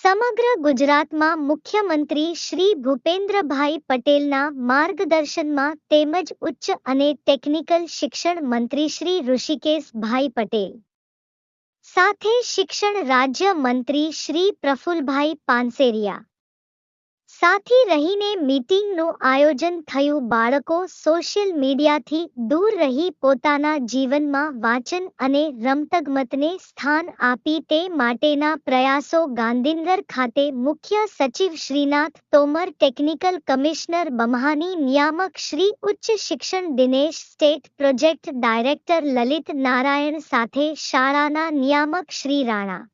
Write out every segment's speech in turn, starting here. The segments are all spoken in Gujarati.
સમગ્ર ગુજરાતમાં મુખ્યમંત્રી શ્રી ભૂપેન્દ્રભાઈ પટેલના માર્ગદર્શનમાં તેમજ ઉચ્ચ અને ટેકનિકલ શિક્ષણ મંત્રી શ્રી ઋષિકેશભાઈ પટેલ સાથે શિક્ષણ રાજ્ય મંત્રી શ્રી પ્રફુલભાઈ પાનસેરિયા સાથે રહીને મીટિંગનું આયોજન થયું। બાળકો સોશિયલ મીડિયાથી દૂર રહી પોતાના જીવનમાં વાંચન અને રમતગમતને સ્થાન આપી તે માટેના પ્રયાસો ગાંધીનગર ખાતે મુખ્ય સચિવ શ્રીનાથ તોમર, ટેકનિકલ કમિશનર બમ્હાની, નિયામક શ્રી ઉચ્ચ શિક્ષણ Dinesh, state project director Lalit Narayan સાથે શાળાના નિયામક શ્રી રાણા,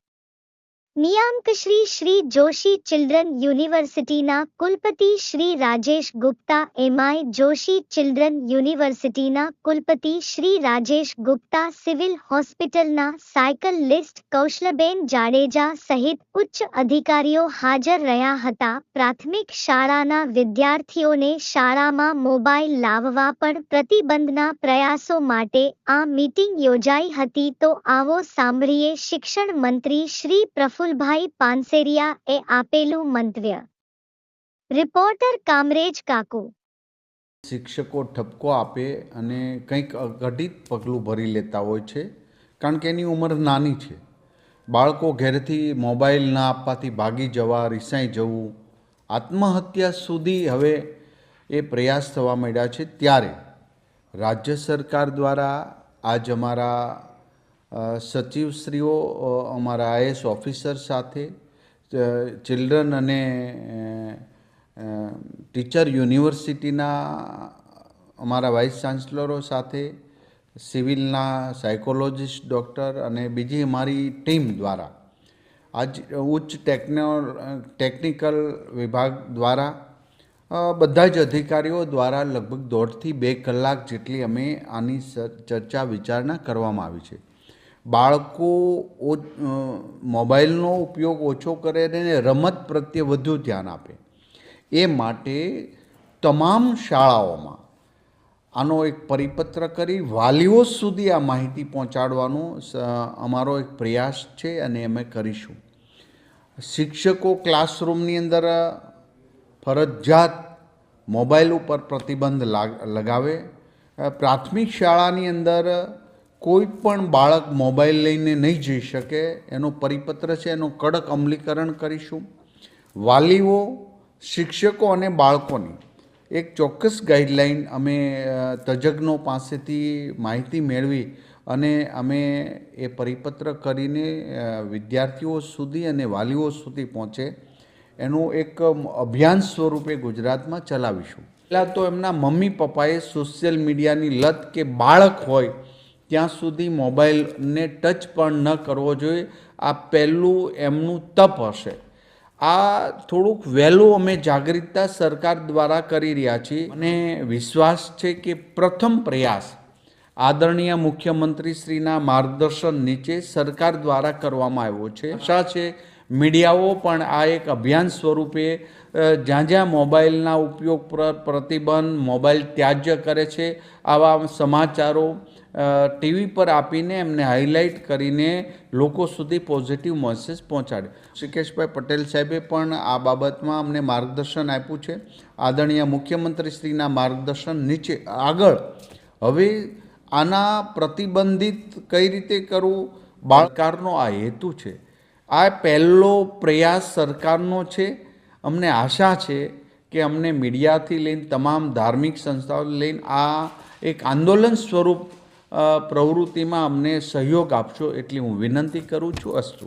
નિયામક શ્રી જોશી, ચિલ્ડ્રન યુનિવર્સિટીના કુલપતિ શ્રી રાજેશ ગુપ્તા, એમઆઈ જોશી, ચિલ્ડ્રન યુનિવર્સિટીના કુલપતિ શ્રી રાજેશ ગુપ્તા, સિવિલ હોસ્પિટલના સાયકલિસ્ટ કૌશલબેન જાડેજા સહિત ઉચ્ચ અધિકારીઓ હાજર રહ્યા હતા। પ્રાથમિક શાળાના વિદ્યાર્થીઓને શાળામાં મોબાઈલ લાવવા પણ પ્રતિબંધના પ્રયાસો માટે આ મીટિંગ યોજાઈ હતી। તો આવો સાંભળીએ શિક્ષણ મંત્રી શ્રી પ્રફુલભાઈ પાનસેરિયા એ આપેલું મંતવ્ય। રિપોર્ટર કામરેજ કાકુ। શિક્ષકો ઠપકો આપે અને કંઈક અઘટિત પગલું ભરી લેતા હોય છે, કારણ કે એની ઉંમર નાની છે। બાળકો ઘેરથી મોબાઈલ ના આપવાથી ભાગી જવા, રિસાઈ જવું, આત્મહત્યા સુધી હવે એ પ્રયાસ થવા માંડ્યા છે। ત્યારે રાજ્ય સરકાર દ્વારા આજ અમારા સચિવશ્રીઓ, અમારા આઈએએસ ઓફિસર સાથે, ચિલ્ડ્રન અને ટીચર યુનિવર્સિટીના અમારા વાઇસ ચાન્સલરો સાથે, સિવિલના સાયકોલોજીસ્ટ ડૉક્ટર અને બીજી અમારી ટીમ દ્વારા આજ ઉચ્ચ ટેકનિકલ વિભાગ દ્વારા બધા જ અધિકારીઓ દ્વારા લગભગ 1.5 થી 2 કલાક જેટલી અમે આની ચર્ચા વિચારણા કરવામાં આવી છે। બાળકો મોબાઈલનો ઉપયોગ ઓછો કરે અને રમત પ્રત્યે વધુ ધ્યાન આપે એ માટે તમામ શાળાઓમાં આનો એક પરિપત્ર કરી વાલીઓ સુધી આ માહિતી પહોંચાડવાનો અમારો એક પ્રયાસ છે અને અમે કરીશું। શિક્ષકો ક્લાસરૂમની અંદર ફરજિયાત મોબાઈલ ઉપર પ્રતિબંધ લગાવે। પ્રાથમિક શાળાની અંદર કોઈ પણ બાળક મોબાઈલ લઈને નહીં જઈ શકે એનો પરિપત્ર છે, એનું કડક અમલીકરણ કરીશું। વાલીઓ, શિક્ષકો અને બાળકોની એક ચોક્કસ ગાઈડલાઈન અમે તજજ્ઞો પાસેથી માહિતી મેળવી અને અમે એ પરિપત્ર કરીને વિદ્યાર્થીઓ સુધી અને વાલીઓ સુધી પહોંચે એનું એક અભિયાન સ્વરૂપે ગુજરાતમાં ચલાવીશું। પહેલાં તો એમના મમ્મી પપ્પાએ સોશિયલ મીડિયાની લત કે બાળક હોય ત્યાં સુધી મોબાઈલને ટચ પણ ન કરવો જોઈએ। આ પહેલું એમનું તપ હશે। આ થોડુંક વહેલું અમે જાગૃતતા સરકાર દ્વારા કરી રહ્યા છીએ અને વિશ્વાસ છે કે પ્રથમ પ્રયાસ આદરણીય મુખ્યમંત્રીશ્રીના માર્ગદર્શન નીચે સરકાર દ્વારા કરવામાં આવ્યો છે। આશા છે મીડિયાઓ પણ આ એક અભિયાન સ્વરૂપે જ્યાં જ્યાં મોબાઈલના ઉપયોગ પર પ્રતિબંધ, મોબાઈલ ત્યાજ્ય કરે છે આવા સમાચારો ટીવી પર આપીને એમને હાઇલાઇટ કરીને લોકો સુધી પોઝિટિવ મેસેજ પહોંચાડે। ઋષિકેશભાઈ પટેલ સાહેબે પણ આ બાબતમાં અમને માર્ગદર્શન આપ્યું છે। આદરણીય મુખ્યમંત્રીશ્રીના માર્ગદર્શન નીચે આગળ હવે આના પ્રતિબંધિત કઈ રીતે કરવું, સરકારનો આ હેતુ છે। આ પહેલો પ્રયાસ સરકારનો છે। અમને આશા છે કે અમને મીડિયાથી લઈને તમામ ધાર્મિક સંસ્થાઓ લઈને આ એક આંદોલન સ્વરૂપ પ્રવૃત્તિમાં અમને સહયોગ આપશો એટલી હું વિનંતી કરું છું। અસ્તુ।